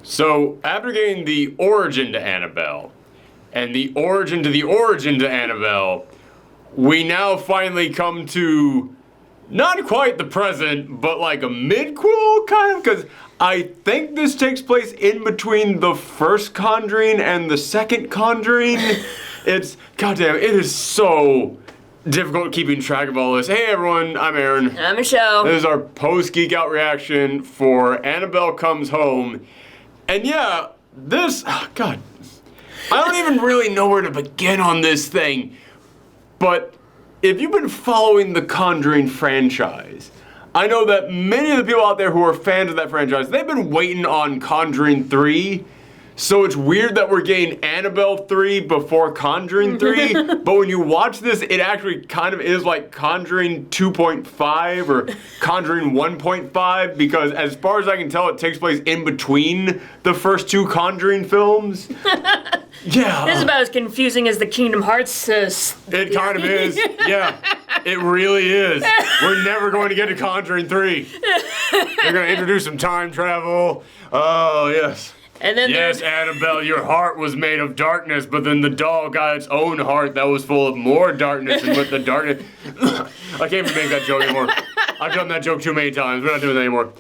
So, after getting the origin to Annabelle, and the origin to the origin to Annabelle, we now finally come to not quite the present, but like a midquel kind of, because I think this takes place in between the first Conjuring and the second Conjuring. It's, goddamn, it is so difficult keeping track of all this. Hey everyone, I'm Aaron. I'm Michelle. This is our post-Geekout reaction for Annabelle Comes Home. And yeah, this, oh God, I don't even really know where to begin on this thing. But if you've been following the Conjuring franchise, I know that many of the people out there who are fans of that franchise, they've been waiting on Conjuring 3. So it's weird that we're getting Annabelle 3 before Conjuring 3, but when you watch this, it actually kind of is like Conjuring 2.5 or Conjuring 1.5, because as far as I can tell, it takes place in between the first two Conjuring films. Yeah. This is about as confusing as the Kingdom Hearts It kind of is. Yeah, it really is. We're never going to get to Conjuring 3. They're going to introduce some time travel. Oh, yes. And then yes, Annabelle, your heart was made of darkness, but then the doll got its own heart that was full of more darkness, and with the darkness... I can't even make that joke anymore. I've done that joke too many times. We're not doing that anymore.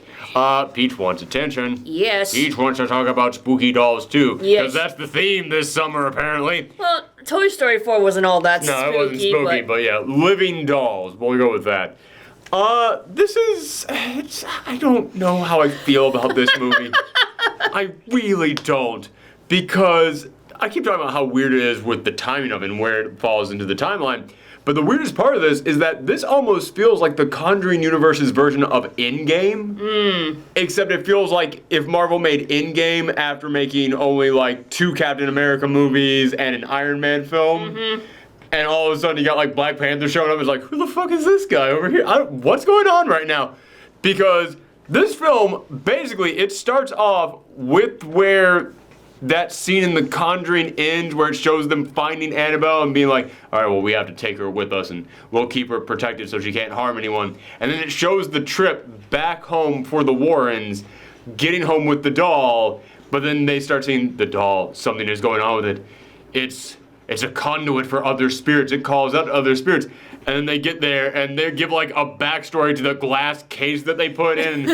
Peach wants attention. Yes. Peach wants to talk about spooky dolls, too. Yes. Because that's the theme this summer, apparently. Well, Toy Story 4 wasn't all that spooky. No, it wasn't spooky, but yeah, living dolls. We'll go with that. This is... I don't know how I feel about this movie. I really don't, because I keep talking about how weird it is with the timing of it and where it falls into the timeline. But the weirdest part of this is that this almost feels like the Conjuring universe's version of Endgame. Except it feels like if Marvel made Endgame after making only like 2 Captain America movies and an Iron Man film. And all of a sudden you got like Black Panther showing up. It's like, who the fuck is this guy over here? What's going on right now? Because this film, basically, it starts off with where that scene in The Conjuring ends, where it shows them finding Annabelle and being like, all right, well, we have to take her with us and we'll keep her protected so she can't harm anyone. And then it shows the trip back home for the Warrens, getting home with the doll, but then they start seeing the doll, something is going on with it. It's a conduit for other spirits. It calls out other spirits. And then they get there and they give like a backstory to the glass case that they put in.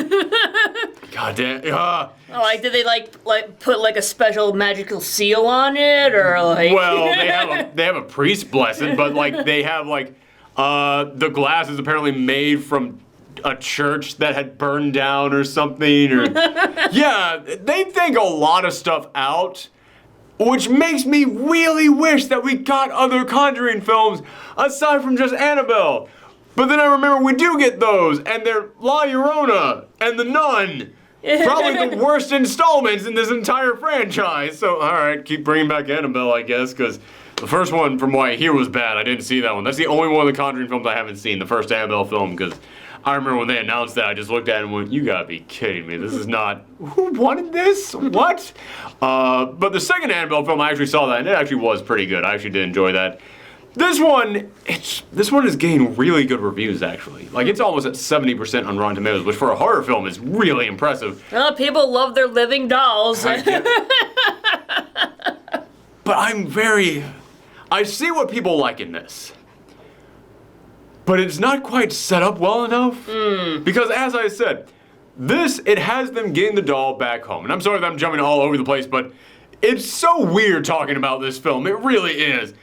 God damn. Like, did they like put like a special magical seal on it, or like? Well, they have a priest bless it, but like they have like the glass is apparently made from a church that had burned down or something. Or yeah, they think a lot of stuff out. Which makes me really wish that we got other Conjuring films aside from just Annabelle. But then I remember we do get those, and they're La Llorona and The Nun. Probably the worst installments in this entire franchise. So, alright, keep bringing back Annabelle, I guess, because the first one, from what I hear, was bad. I didn't see that one. That's the only one of the Conjuring films I haven't seen, the first Annabelle film, because I remember when they announced that, I just looked at it and went, you gotta be kidding me. This is not... Who wanted this? What? But the second Annabelle film, I actually saw that, and it actually was pretty good. I actually did enjoy that. This one is getting really good reviews, actually. Like, it's almost at 70% on Rotten Tomatoes, which for a horror film is really impressive. Well, people love their living dolls. But I see what people like in this. But it's not quite set up well enough. Because as I said, it has them getting the doll back home. And I'm sorry that I'm jumping all over the place, but it's so weird talking about this film. It really is.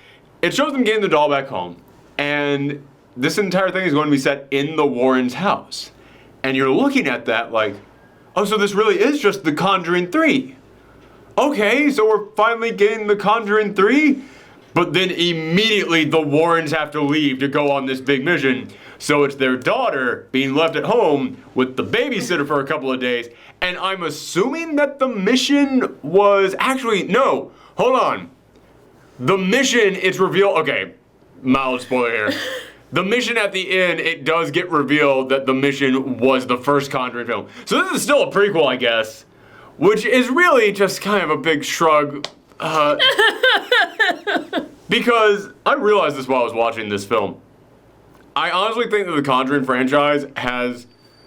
It shows them getting the doll back home. And this entire thing is going to be set in the Warrens' house. And you're looking at that like, oh, so this really is just The Conjuring 3. Okay, so we're finally getting The Conjuring 3? But then immediately the Warrens have to leave to go on this big mission. So it's their daughter being left at home with the babysitter for a couple of days. And I'm assuming that the mission was actually, no, hold on. The mission, it's revealed, okay, mild spoiler here. The mission at the end, it does get revealed that the mission was the first Conjuring film. So this is still a prequel, I guess. Which is really just kind of a big shrug. Because I realized this while I was watching this film. I honestly think that the Conjuring franchise has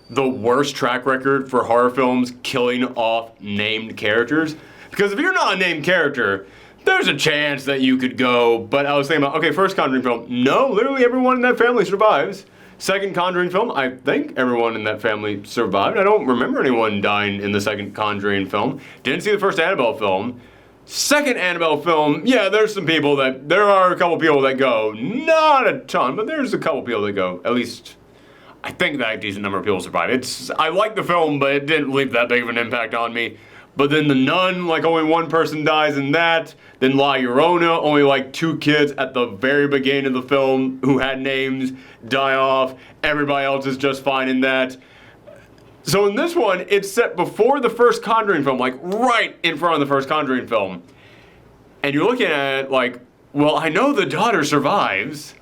the worst track record for horror films killing off named characters. Because if you're not a named character, there's a chance that you could go, but I was thinking about, okay, first Conjuring film, no, literally everyone in that family survives. Second Conjuring film, I think everyone in that family survived. I don't remember anyone dying in the second Conjuring film. Didn't see the first Annabelle film. Second Annabelle film, yeah, there are a couple people that go, not a ton, but there's a couple people that go, at least, I think that a decent number of people survive. I like the film, but it didn't leave that big of an impact on me. But then The Nun, like only one person dies in that. Then La Llorona, only like 2 kids at the very beginning of the film who had names die off. Everybody else is just fine in that. So in this one, it's set before the first Conjuring film, like right in front of the first Conjuring film. And you're looking at it like, well, I know the daughter survives.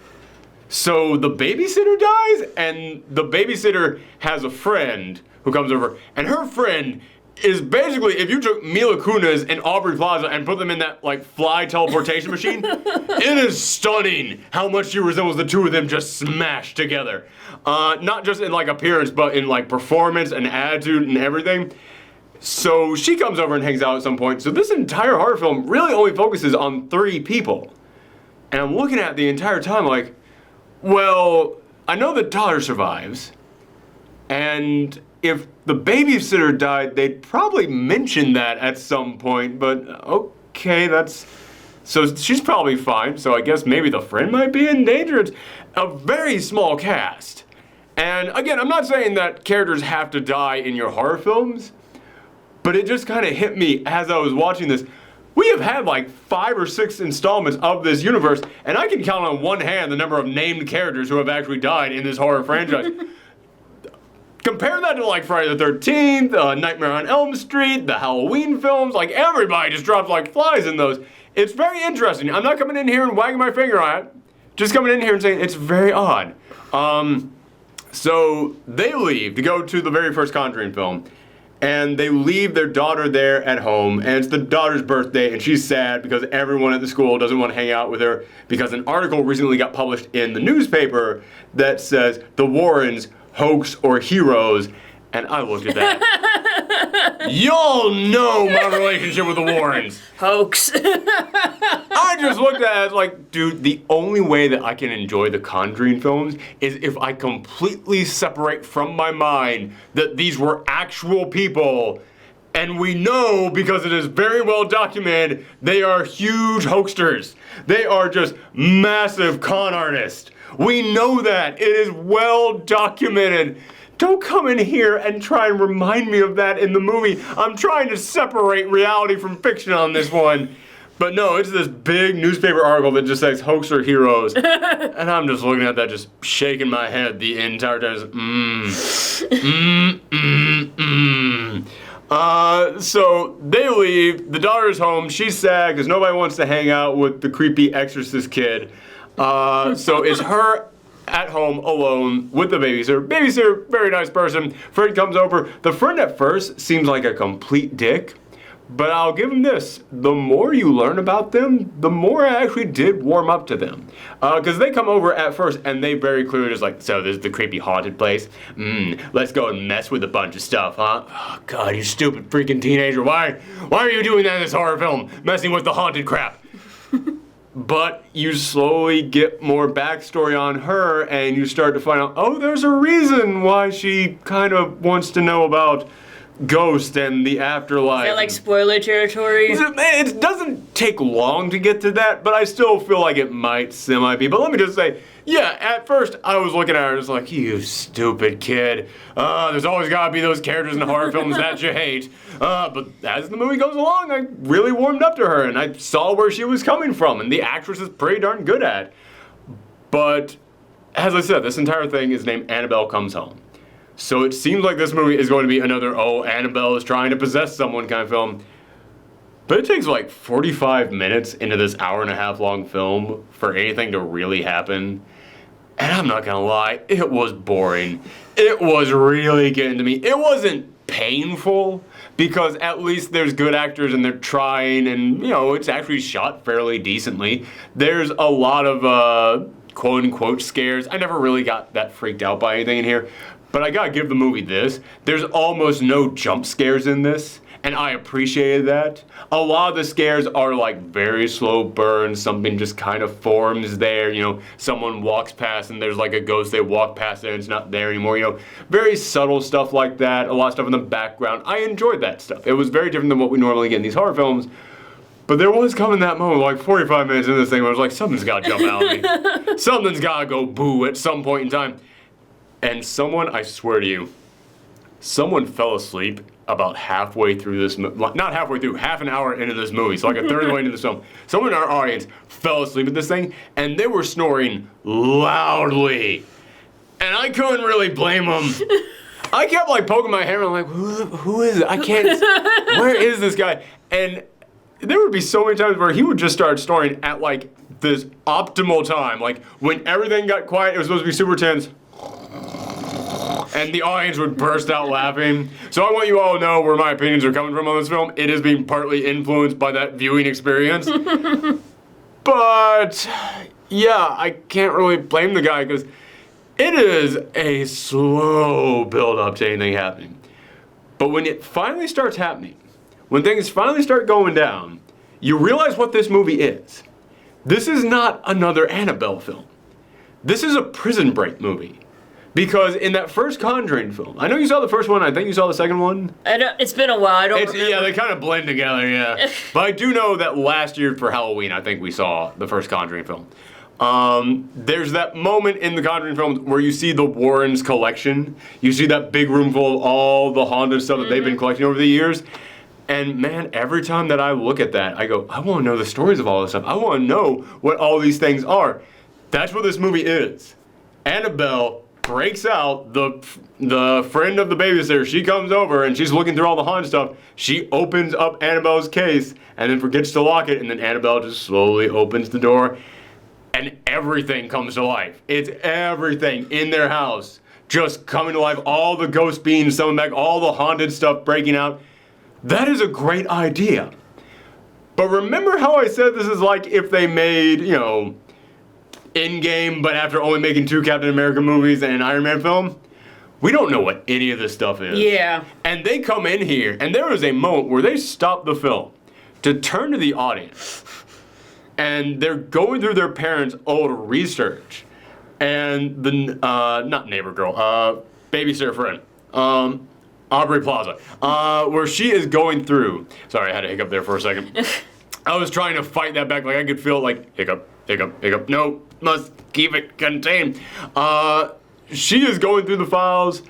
So the babysitter dies, and the babysitter has a friend who comes over, and her friend is basically, if you took Mila Kunis and Aubrey Plaza and put them in that like fly teleportation machine, it is stunning how much she resembles the two of them just smashed together. Not just in like appearance, but in like performance and attitude and everything. So she comes over and hangs out at some point. So this entire horror film really only focuses on 3 people. And I'm looking at the entire time like, well, I know the daughter survives, and if the babysitter died, they'd probably mention that at some point, but okay, so she's probably fine, so I guess maybe the friend might be in danger. It's a very small cast. And again, I'm not saying that characters have to die in your horror films, but it just kind of hit me as I was watching this. We have had like 5 or 6 installments of this universe, and I can count on one hand the number of named characters who have actually died in this horror franchise. Compare that to like Friday the 13th, Nightmare on Elm Street, the Halloween films, like everybody just drops like flies in those. It's very interesting. I'm not coming in here and wagging my finger at it, just coming in here and saying it's very odd. So they leave to go to the very first Conjuring film, and they leave their daughter there at home, and it's the daughter's birthday, and she's sad because everyone at the school doesn't want to hang out with her because an article recently got published in the newspaper that says the Warrens hoax or heroes, and I looked at that. Y'all know my relationship with the Warrens. Hoax. I just looked at it like, dude, the only way that I can enjoy the Conjuring films is if I completely separate from my mind that these were actual people. And we know, because it is very well documented, they are huge hoaxsters. They are just massive con artists. We know that. It is well documented. Don't come in here and try and remind me of that in the movie. I'm trying to separate reality from fiction on this one. But no, it's this big newspaper article that just says hoax or heroes. And I'm just looking at that, just shaking my head the entire time. So they leave. The daughter's home. She's sad because nobody wants to hang out with the creepy exorcist kid. So it's her at home alone with the babysitter. Babysitter, very nice person. Friend comes over. The friend at first seems like a complete dick, but I'll give him this. The more you learn about them, the more I actually did warm up to them. Because they come over at first and they very clearly just like, so this is the creepy haunted place? Let's go and mess with a bunch of stuff, huh? Oh, God, you stupid freaking teenager. Why are you doing that in this horror film? Messing with the haunted crap. But you slowly get more backstory on her, and you start to find out, oh, there's a reason why she kind of wants to know about ghosts and the afterlife. Is that like spoiler territory? It doesn't take long to get to that, but I still feel like it might semi-be. But let me just say, yeah, at first I was looking at her and was like, you stupid kid. There's always gotta be those characters in horror films that you hate. But as the movie goes along, I really warmed up to her and I saw where she was coming from, and the actress is pretty darn good at it. But as I said, this entire thing is named Annabelle Comes Home. So it seems like this movie is going to be another, oh, Annabelle is trying to possess someone kind of film. But it takes like 45 minutes into this hour-and-a-half long film for anything to really happen. And I'm not gonna lie, it was boring. It was really getting to me. It wasn't painful, because at least there's good actors and they're trying, and you know, it's actually shot fairly decently. There's a lot of quote-unquote scares. I never really got that freaked out by anything in here. But I gotta give the movie this. There's almost no jump scares in this, and I appreciated that. A lot of the scares are like very slow burns, something just kind of forms there, you know, someone walks past and there's like a ghost, they walk past it and it's not there anymore, you know, very subtle stuff like that, a lot of stuff in the background. I enjoyed that stuff. It was very different than what we normally get in these horror films. But there was coming that moment, like 45 minutes into this thing, where I was like, something's gotta jump out at me. Something's gotta go boo at some point in time. And someone, I swear to you, someone fell asleep about halfway through this movie. Not halfway through, half an hour into this movie, so like a third of the way into this film. Someone in our audience fell asleep at this thing, and they were snoring loudly. And I couldn't really blame them. I kept like poking my hair, and I'm like, who is it? I can't, where is this guy? And there would be so many times where he would just start snoring at like this optimal time. Like when everything got quiet, it was supposed to be super tense. And the audience would burst out laughing. So I want you all to know where my opinions are coming from on this film. It is being partly influenced by that viewing experience. But yeah, I can't really blame the guy because it is a slow build up to anything happening. But when it finally starts happening, when things finally start going down, you realize what this movie is. This is not another Annabelle film. This is a Prison Break movie. Because in that first Conjuring film, I know you saw the first one, I think you saw the second one. It's been a while, I don't remember. Yeah, they kind of blend together, yeah. But I do know that last year for Halloween, I think we saw the first Conjuring film. There's that moment in the Conjuring films where you see the Warrens collection. You see that big room full of all the haunted stuff that they've been collecting over the years. And man, every time that I look at that, I go, I want to know the stories of all this stuff. I want to know what all these things are. That's what this movie is. Annabelle breaks out, the friend of the babysitter, she comes over and she's looking through all the haunted stuff. She opens up Annabelle's case and then forgets to lock it, and then Annabelle just slowly opens the door and everything comes to life. It's everything in their house just coming to life. All the ghost beings coming back, all the haunted stuff breaking out. That is a great idea. But remember how I said this is like if they made, you know, Endgame, but after only making 2 Captain America movies and an Iron Man film? We don't know what any of this stuff is. Yeah. And they come in here, and there was a moment where they stopped the film to turn to the audience, and they're going through their parents' old research, and the, not neighbor girl, babysitter friend, Aubrey Plaza, where she is going through, sorry, I had a hiccup there for a second. I was trying to fight that back, like I could feel like, hiccup, hiccup, hiccup, no, must keep it contained. She is going through the files,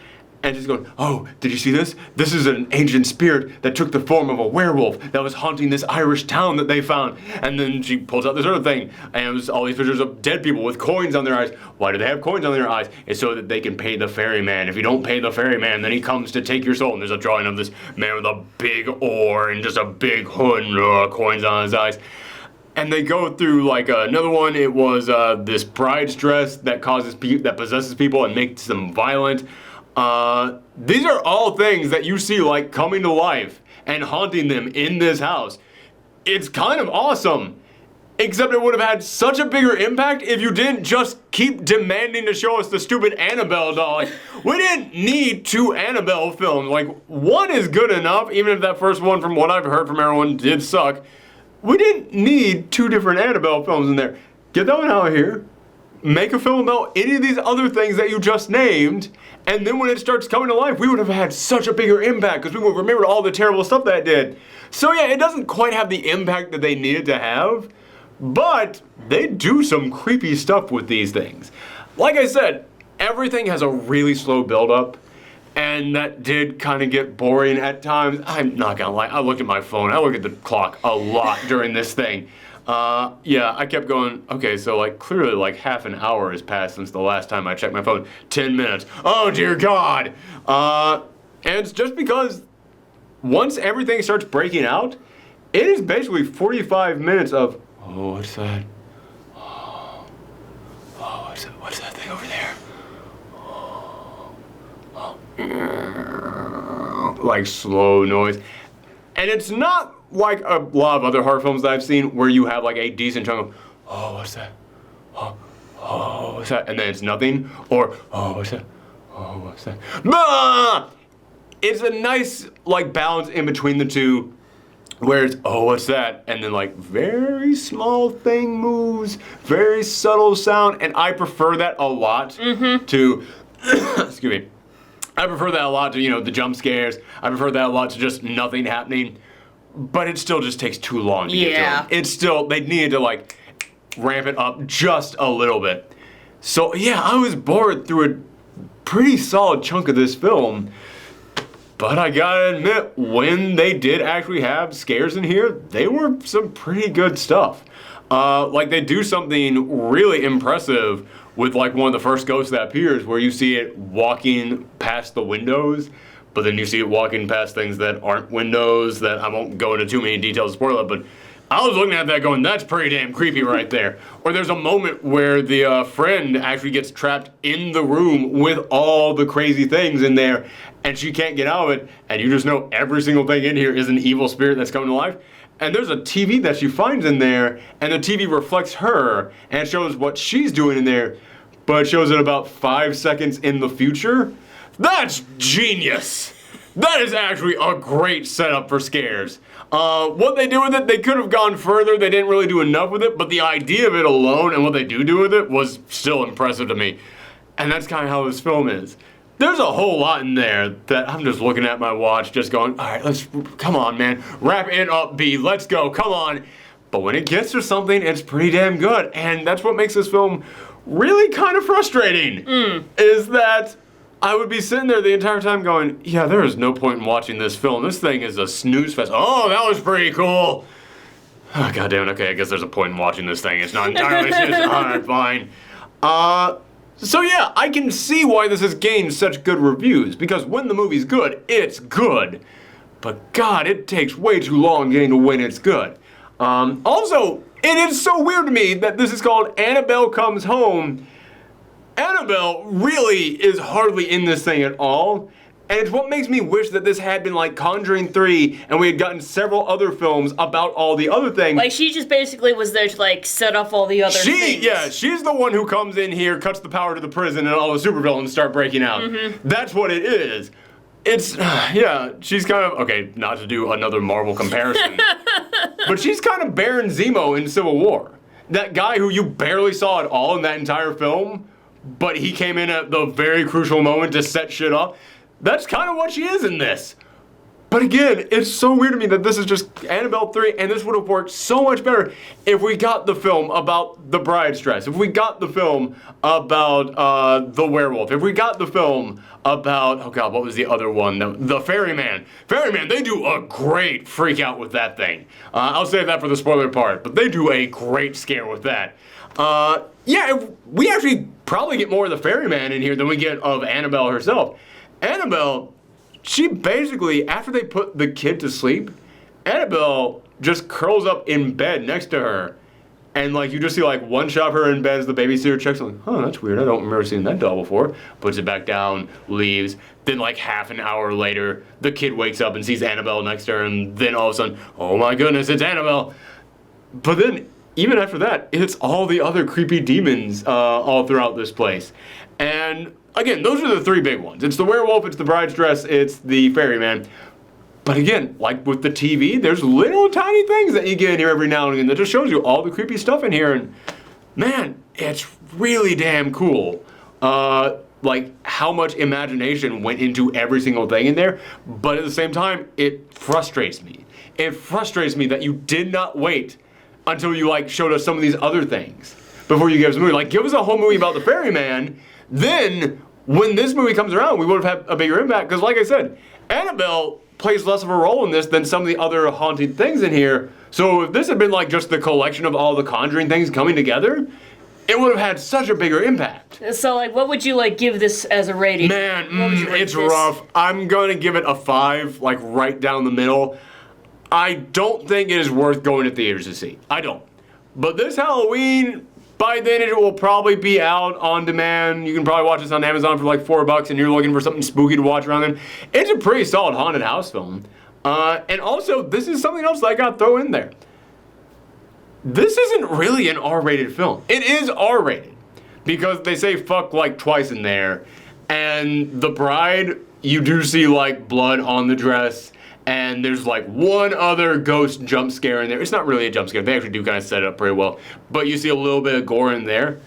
and she's going, oh, did you see this? This is an ancient spirit that took the form of a werewolf that was haunting this Irish town that they found. And then she pulls out this other thing, and it was all these pictures of dead people with coins on their eyes. Why do they have coins on their eyes? It's so that they can pay the ferryman. If you don't pay the ferryman, then he comes to take your soul. And there's a drawing of this man with a big oar and just a big hood and coins on his eyes. And they go through like another one. It was this bride's dress that that possesses people and makes them violent. These are all things that you see like coming to life and haunting them in this house. It's kind of awesome. Except it would have had such a bigger impact if you didn't just keep demanding to show us the stupid Annabelle doll. Like, we didn't need 2 Annabelle films. Like, 1 is good enough, even if that first one, from what I've heard from everyone, did suck. We didn't need 2 different Annabelle films in there. Get that one out of here. Make a film about any of these other things that you just named, and then when it starts coming to life, we would have had such a bigger impact because we would remember all the terrible stuff that did. So yeah, it doesn't quite have the impact that they needed to have, but they do some creepy stuff with these things. Like I said, everything has a really slow build-up, and that did kind of get boring at times. I'm not gonna lie, I looked at my phone, I looked at the clock a lot during this thing. Yeah, I kept going, okay, so like clearly like half an hour has passed since the last time I checked my phone. 10 minutes. Oh dear God. And it's just because once everything starts breaking out, it is basically 45 minutes of, oh, what's that? Oh, what's that thing over there? Like slow noise. And it's not like a lot of other horror films that I've seen where you have like a decent chunk of, oh, what's that? Oh, what's that? And then it's nothing. Or, oh, what's that? oh, what's that? Bah! It's a nice like balance in between the two, where it's, oh, what's that? And then like very small thing moves, very subtle sound, and I prefer that a lot to, excuse me, I prefer that a lot to, the jump scares. I prefer that a lot to just nothing happening, but it still just takes too long to get to them. It's still, they needed to like ramp it up just a little bit. So yeah, I was bored through a pretty solid chunk of this film. But I gotta admit, when they did actually have scares in here, they were some pretty good stuff. Like they do something really impressive with like one of the first ghosts that appears, where you see it walking past the windows, but then you see it walking past things that aren't windows, that I won't go into too many details to spoil it, but I was looking at that going, that's pretty damn creepy right there. Or there's a moment where the friend actually gets trapped in the room with all the crazy things in there, and she can't get out of it, and you just know every single thing in here is an evil spirit that's coming to life. And there's a TV that she finds in there, and the TV reflects her, and it shows what she's doing in there, but it shows it about 5 seconds in the future. That's genius! That is actually a great setup for scares. What they do with it, they could have gone further. They didn't really do enough with it, but the idea of it alone and what they do with it was still impressive to me. And that's kind of how this film is. There's a whole lot in there that I'm just looking at my watch, just going, all right, come on, man. Wrap it up, B. Let's go. Come on. But when it gets to something, it's pretty damn good. And that's what makes this film really kind of frustrating, is that I would be sitting there the entire time going, yeah, there is no point in watching this film. This thing is a snooze fest. Oh, that was pretty cool. Oh, God damn it. Okay, I guess there's a point in watching this thing. It's not entirely serious. All right, fine. So yeah, I can see why this has gained such good reviews, because when the movie's good, it's good. But God, it takes way too long getting to when it's good. Also, it is so weird to me that this is called Annabelle Comes Home. Annabelle really is hardly in this thing at all. And it's what makes me wish that this had been like Conjuring 3 and we had gotten several other films about all the other things. Like, she just basically was there to, like, set off all the other things. Yeah, she's the one who comes in here, cuts the power to the prison, and all the supervillains start breaking out. That's what it is. It's, yeah, she's kind of, okay, not to do another Marvel comparison, but she's kind of Baron Zemo in Civil War. That guy who you barely saw at all in that entire film, but he came in at the very crucial moment to set shit up. That's kind of what she is in this. But again, it's so weird to me that this is just Annabelle 3, and this would have worked so much better if we got the film about the bride's dress, if we got the film about the werewolf, if we got the film about, oh God, what was the other one? The Ferryman. Ferryman, they do a great freak out with that thing. I'll save that for the spoiler part, but they do a great scare with that. Yeah, we actually probably get more of the Ferryman in here than we get of Annabelle herself. Annabelle, she basically, after they put the kid to sleep, Annabelle just curls up in bed next to her. And like you just see like one shot of her in bed as the babysitter checks on, like, huh, that's weird. I don't remember seeing that doll before. Puts it back down, leaves. Then like half an hour later, the kid wakes up and sees Annabelle next to her, and then all of a sudden, oh my goodness, it's Annabelle. But then even after that, it's all the other creepy demons all throughout this place. And again, those are the three big ones. It's the werewolf, it's the bride's dress, it's the ferryman. But again, like with the TV, there's little tiny things that you get in here every now and again that just shows you all the creepy stuff in here. And man, it's really damn cool. Like how much imagination went into every single thing in there. But at the same time, it frustrates me. It frustrates me that you did not wait until you like showed us some of these other things before you gave us a movie. Like, give us a whole movie about the ferryman. Then, when this movie comes around, we would have had a bigger impact. Because, like I said, Annabelle plays less of a role in this than some of the other haunted things in here. So, if this had been like just the collection of all the Conjuring things coming together, it would have had such a bigger impact. So, like, what would you like give this as a rating? Man, it's rough. I'm gonna give it a 5, like right down the middle. I don't think it is worth going to theaters to see. I don't. But this Halloween, by then it will probably be out on demand. You can probably watch this on Amazon for like $4 and you're looking for something spooky to watch around then. It's a pretty solid haunted house film. And also, this is something else that I got to throw in there. This isn't really an R-rated film. It is R-rated because they say fuck like twice in there. And the bride, you do see like blood on the dress, and there's like one other ghost jump scare in there. It's not really a jump scare. They actually do kind of set it up pretty well, but you see a little bit of gore in there.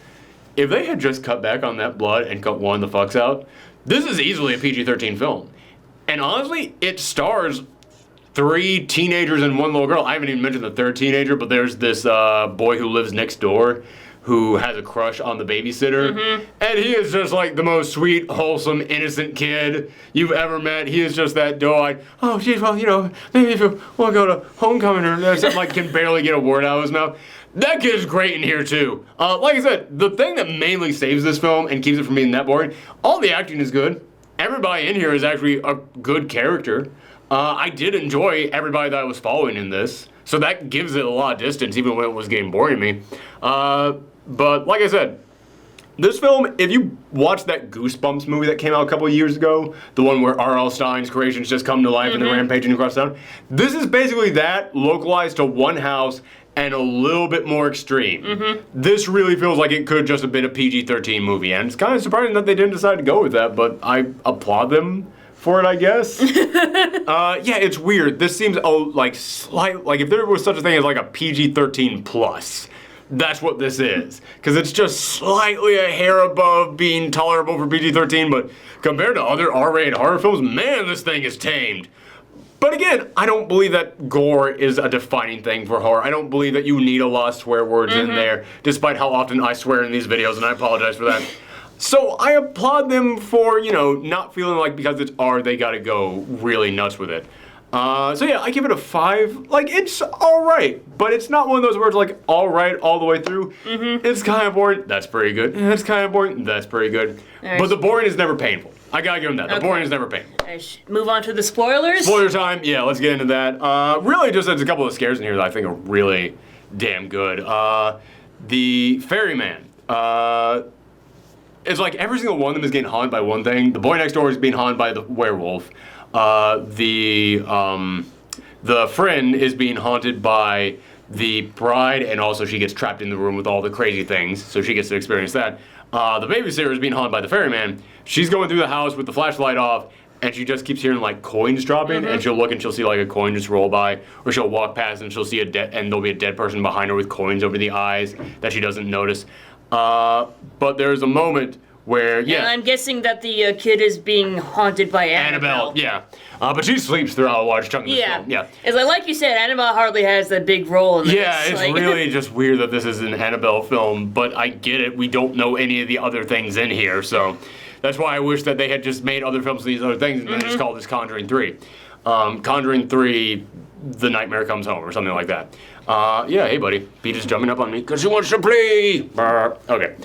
If they had just cut back on that blood and cut one of the fucks out, this is easily a PG-13 film. And honestly, it stars 3 teenagers and 1 little girl. I haven't even mentioned the third teenager, but there's this boy who lives next door who has a crush on the babysitter. And he is just like the most sweet, wholesome, innocent kid you've ever met. He is just that doe-eyed, oh, geez, well, you know, maybe if you want to go to homecoming or something, like can barely get a word out of his mouth. That kid's great in here too. Like I said, the thing that mainly saves this film and keeps it from being that boring, all the acting is good. Everybody in here is actually a good character. I did enjoy everybody that I was following in this, so that gives it a lot of distance, even when it was getting boring to me. But like I said, this film, if you watch that Goosebumps movie that came out a couple of years ago, the one where R.L. Stein's creations just come to life and they're rampaging across town, this is basically that localized to one house and a little bit more extreme. This really feels like it could just have been a PG-13 movie, and it's kind of surprising that they didn't decide to go with that, but I applaud them for it, I guess. Yeah, it's weird. This seems like if there was such a thing as like a PG-13 plus, that's what this is. Because it's just slightly a hair above being tolerable for PG-13, but compared to other R-rated horror films, man, this thing is tamed. But again, I don't believe that gore is a defining thing for horror. I don't believe that you need a lot of swear words in there, despite how often I swear in these videos, and I apologize for that. So I applaud them for, you know, not feeling like because it's R, they gotta go really nuts with it. So yeah, I give it a 5. Like, it's alright, but it's not one of those words like alright all the way through. It's kind of boring, that's pretty good. It's kind of boring, that's pretty good. Right. But the boring is never painful. I gotta give them that. The boring is never painful. Move on to the spoilers. Spoiler time, yeah, let's get into that. Really, just there's a couple of scares in here that I think are really damn good. The ferryman. It's like every single one of them is getting haunted by one thing. The boy next door is being haunted by the werewolf. The friend is being haunted by the bride, and also she gets trapped in the room with all the crazy things, so she gets to experience that. The babysitter is being haunted by the ferryman. She's going through the house with the flashlight off, and she just keeps hearing like coins dropping, and she'll look and she'll see like a coin just roll by, or she'll walk past and she'll see and there'll be a dead person behind her with coins over the eyes that she doesn't notice. But there's a moment where, yeah. And I'm guessing that the kid is being haunted by Annabelle. Yeah. But she sleeps throughout a large chunk of the film. Yeah. It's like you said, Annabelle hardly has that big role in this. Yeah, it's really just weird that this is an Annabelle film, but I get it. We don't know any of the other things in here, so that's why I wish that they had just made other films of these other things and then just called this Conjuring 3. Conjuring 3, The Nightmare Comes Home, or something like that. Yeah, hey buddy. Pete is jumping up on me because he wants to play. Okay.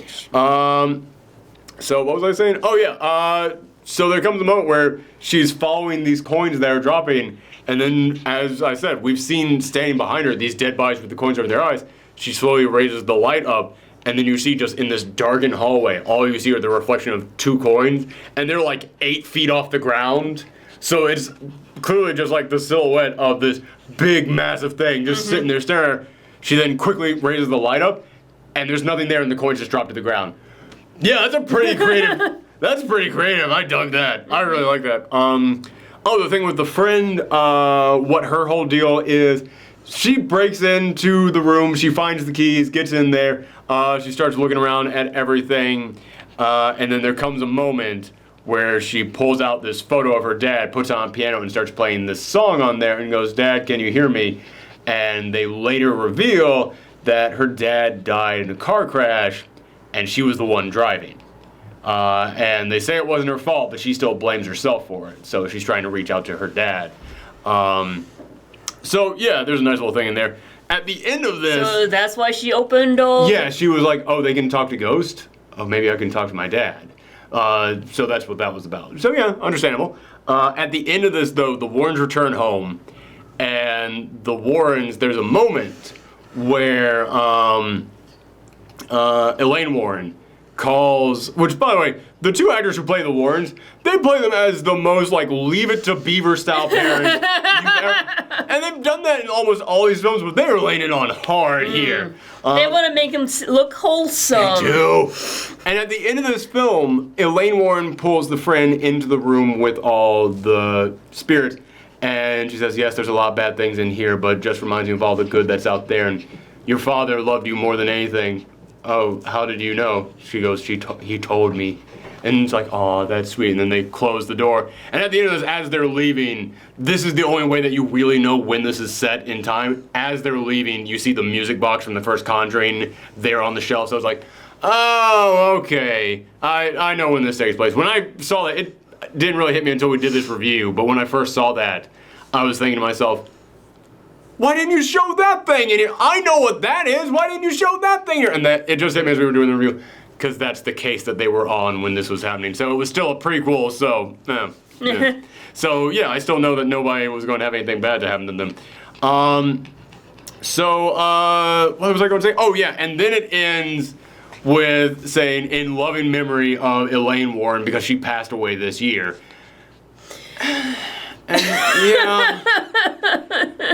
So what was I saying? Oh yeah, so there comes a moment where she's following these coins that are dropping, and then, as I said, we've seen standing behind her these dead bodies with the coins over their eyes. She slowly raises the light up, and then you see just in this darkened hallway, all you see are the reflection of 2 coins, and they're like 8 feet off the ground. So it's clearly just like the silhouette of this big, massive thing just sitting there staring at her. She then quickly raises the light up, and there's nothing there, and the coins just drop to the ground. Yeah, that's a pretty creative. That's pretty creative. I dug that. I really like that. Oh, the thing with the friend, what her whole deal is, she breaks into the room, she finds the keys, gets in there, she starts looking around at everything, and then there comes a moment where she pulls out this photo of her dad, puts it on a piano, and starts playing this song on there, and goes, "Dad, can you hear me?" And they later reveal that her dad died in a car crash, and she was the one driving. And they say it wasn't her fault, but she still blames herself for it. So she's trying to reach out to her dad. So yeah, there's a nice little thing in there. At the end of this... So that's why she opened all... Yeah, she was like, oh, they can talk to ghosts? Oh, maybe I can talk to my dad. So that's what that was about. So yeah, understandable. At the end of this, though, the Warrens return home. And the Warrens, there's a moment where... Elaine Warren calls, which, by the way, the two actors who play the Warrens, they play them as the most, like, Leave It to Beaver style parents you've ever, and they've done that in almost all these films, but they are laying it on hard here. They want to make him look wholesome. They do. And at the end of this film, Elaine Warren pulls the friend into the room with all the spirits, and she says, yes, there's a lot of bad things in here, but just reminds me of all the good that's out there, and your father loved you more than anything. Oh, how did you know? She goes, he told me. And it's like, oh, that's sweet. And then they close the door. And at the end of this, as they're leaving, this is the only way that you really know when this is set in time. As they're leaving, you see the music box from the first Conjuring there on the shelf. So it's like, oh, okay. I know when this takes place. When I saw it, it didn't really hit me until we did this review. But when I first saw that, I was thinking to myself, why didn't you show that thing in here? I know what that is. Why didn't you show that thing here? And that it just hit me as we were doing the review, because that's the case that they were on when this was happening. So it was still a prequel. So yeah. So yeah, I still know that nobody was going to have anything bad to happen to them. What was I going to say? Oh yeah, and then it ends with saying, in loving memory of Elaine Warren, because she passed away this year. And yeah,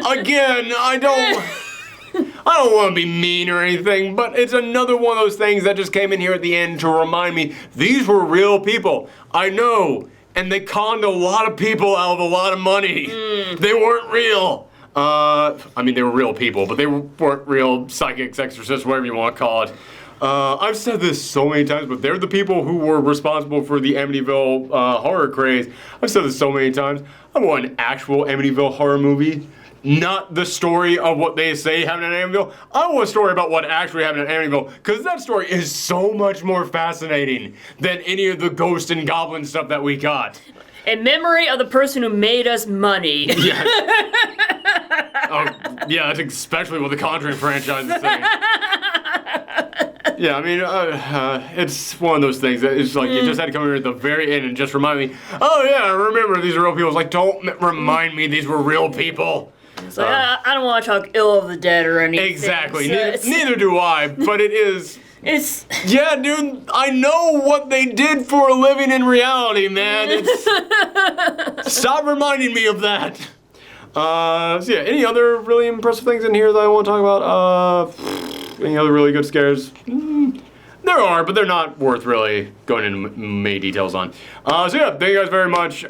again, I don't want to be mean or anything, but it's another one of those things that just came in here at the end to remind me these were real people. I know, and they conned a lot of people out of a lot of money. They weren't real. I mean, they were real people, but they weren't real psychics, exorcists, whatever you want to call it. I've said this so many times, but they're the people who were responsible for the Amityville horror craze. I've said this so many times. I want an actual Amityville horror movie, not the story of what they say happened in Amityville. I want a story about what actually happened in Amityville, because that story is so much more fascinating than any of the ghost and goblin stuff that we got. In memory of the person who made us money. Yeah. Oh, yeah, that's especially what the Conjuring franchise is saying. Yeah, I mean, it's one of those things that it's like you just had to come here at the very end and just remind me, oh yeah, remember these are real people. It's like, don't remind me these were real people. It's like, I don't want to talk ill of the dead or anything. Exactly, So neither do I, but it is... It's... Yeah, dude, I know what they did for a living in reality, man. Stop reminding me of that. So yeah, any other really impressive things in here that I want to talk about? Any other really good scares? There are, but they're not worth really going into many details on. So yeah, thank you guys very much.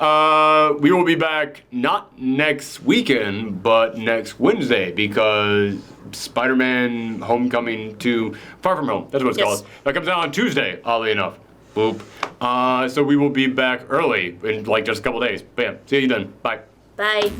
We will be back not next weekend, but next Wednesday, because Spider-Man Homecoming 2 Far From Home, that's what it's called. That comes out on Tuesday, oddly enough. Boop. So we will be back early in like just a couple days. Bam. See you then. Bye. Bye.